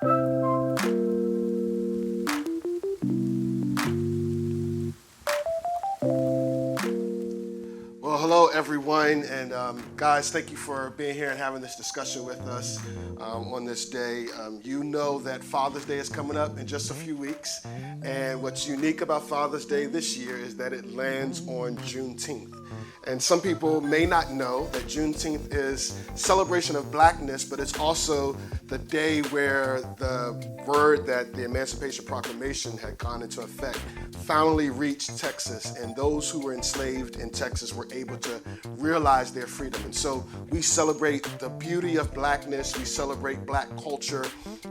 Well, hello everyone, and guys, thank you for being here and having this discussion with us on this day. You know that Father's Day is coming up in just a few weeks, and what's unique about Father's Day this year is that it lands on Juneteenth. And some people may not know that Juneteenth is celebration of blackness, but it's also the day where the word that the Emancipation Proclamation had gone into effect finally reached Texas, and those who were enslaved in Texas were able to realize their freedom. And so we celebrate the beauty of blackness, we celebrate black culture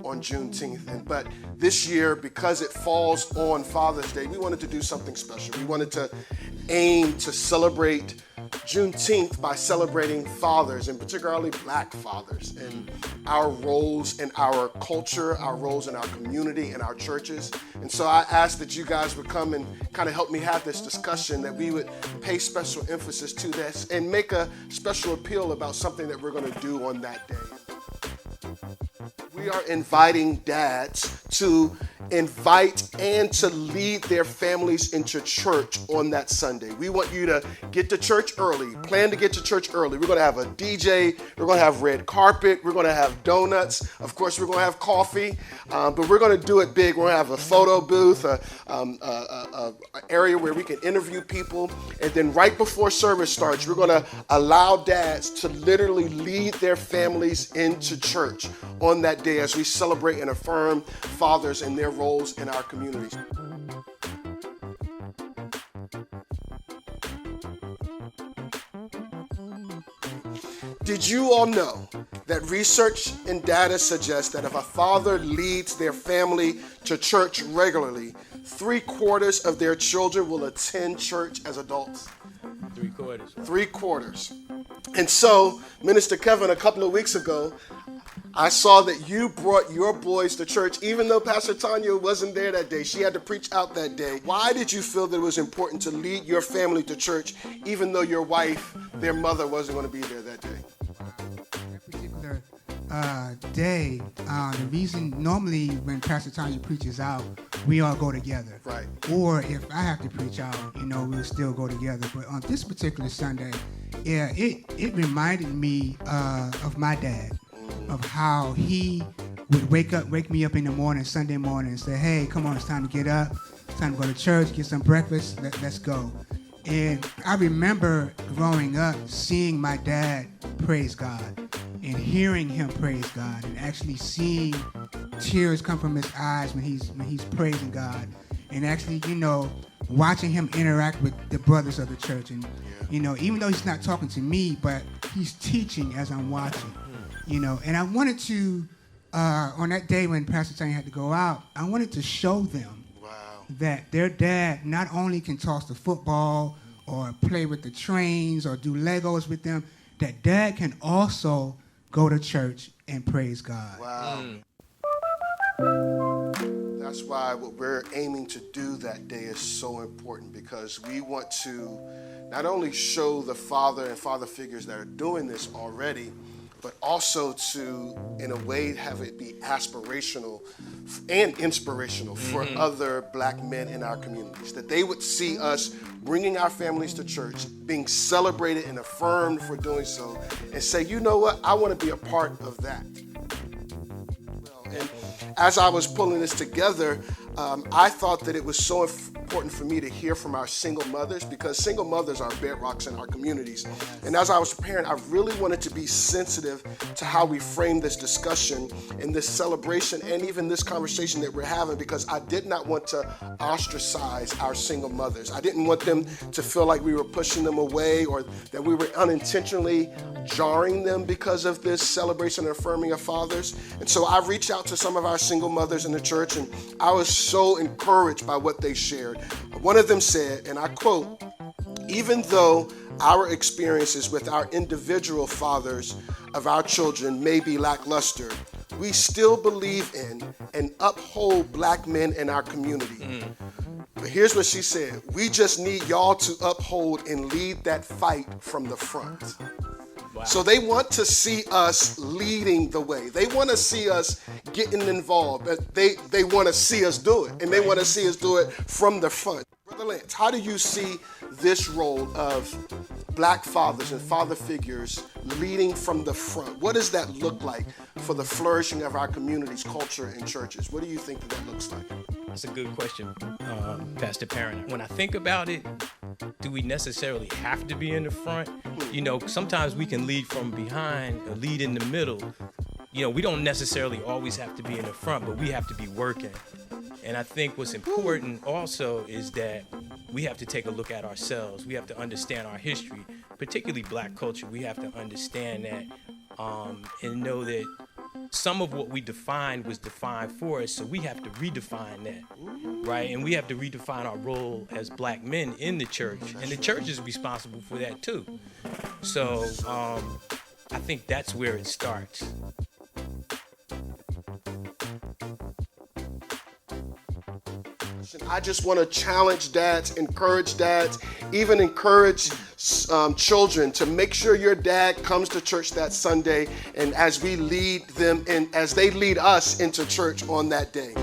on Juneteenth. But this year, because it falls on Father's Day, we wanted to do something special. We wanted to aim to celebrate Juneteenth by celebrating fathers, and particularly black fathers, and our roles in our culture, our roles in our community, and our churches. And so I asked that you guys would come and kind of help me have this discussion, that we would pay special emphasis to this and make a special appeal about something that we're going to do on that day. We are inviting dads to invite and to lead their families into church on that Sunday. We want you to get to church early. Plan to get to church early. We're going to have a DJ. We're going to have red carpet. We're going to have donuts. Of course, we're going to have coffee. But we're going to do it big. We're going to have a photo booth, an area where we can interview people. And then right before service starts, we're going to allow dads to literally lead their families into church on that day as we celebrate and affirm fathers and their roles in our communities. Did you all know that research and data suggests that if a father leads their family to church regularly, 3/4 of their children will attend church as adults? 3/4. 3/4. And so, Minister Kevin, a couple of weeks ago, I saw that you brought your boys to church, even though Pastor Tanya wasn't there that day. She had to preach out that day. Why did you feel that it was important to lead your family to church, even though your wife, their mother, wasn't going to be there that day? That particular day, the reason normally when Pastor Tanya preaches out, we all go together. Right. Or if I have to preach out, we'll still go together. But on this particular Sunday, yeah, it reminded me of my dad, of how he would wake me up in the morning, Sunday morning, and say, hey, come on, it's time to get up. It's time to go to church, get some breakfast, let's go. And I remember growing up seeing my dad praise God and hearing him praise God and actually seeing tears come from his eyes when he's praising God, and actually, watching him interact with the brothers of the church. And, even though he's not talking to me, but he's teaching as I'm watching. And I wanted to, on that day when Pastor Tanya had to go out, I wanted to show them that their dad not only can toss the football or play with the trains or do Legos with them, that dad can also go to church and praise God. Wow. That's why what we're aiming to do that day is so important, because we want to not only show the father and father figures that are doing this already, but also to, in a way, have it be aspirational and inspirational for other black men in our communities, that they would see us bringing our families to church, being celebrated and affirmed for doing so, and say, you know what, I want to be a part of that. And as I was pulling this together, I thought that it was so important for me to hear from our single mothers, because single mothers are bedrocks in our communities. And as I was preparing, I really wanted to be sensitive to how we frame this discussion and this celebration and even this conversation that we're having, because I did not want to ostracize our single mothers. I didn't want them to feel like we were pushing them away or that we were unintentionally jarring them because of this celebration and affirming of fathers. And so I reached out to some of our single mothers in the church, and I was so encouraged by what they shared. One of them said, and I quote, "Even though our experiences with our individual fathers of our children may be lackluster, we still believe in and uphold black men in our community." But here's what she said: "We just need y'all to uphold and lead that fight from the front." So they want to see us leading the way. They want to see us getting involved. But they want to see us do it. And they want to see us do it from the front. Brother Lance, how do you see this role of black fathers and father figures leading from the front? What does that look like for the flourishing of our communities, culture, and churches? What do you think that looks like? That's a good question, Pastor Parent. When I think about it, do we necessarily have to be in the front? You know, sometimes we can lead from behind or lead in the middle. You know, we don't necessarily always have to be in the front, but we have to be working. And I think what's important also is that we have to take a look at ourselves. We have to understand our history, particularly black culture. We have to understand that and know that some of what we defined was defined for us, so we have to redefine that, right? And we have to redefine our role as black men in the church, and the church is responsible for that too. So I think that's where it starts. I just want to challenge dads, encourage dads, even encourage children to make sure your dad comes to church that Sunday, and as we lead them and as they lead us into church on that day.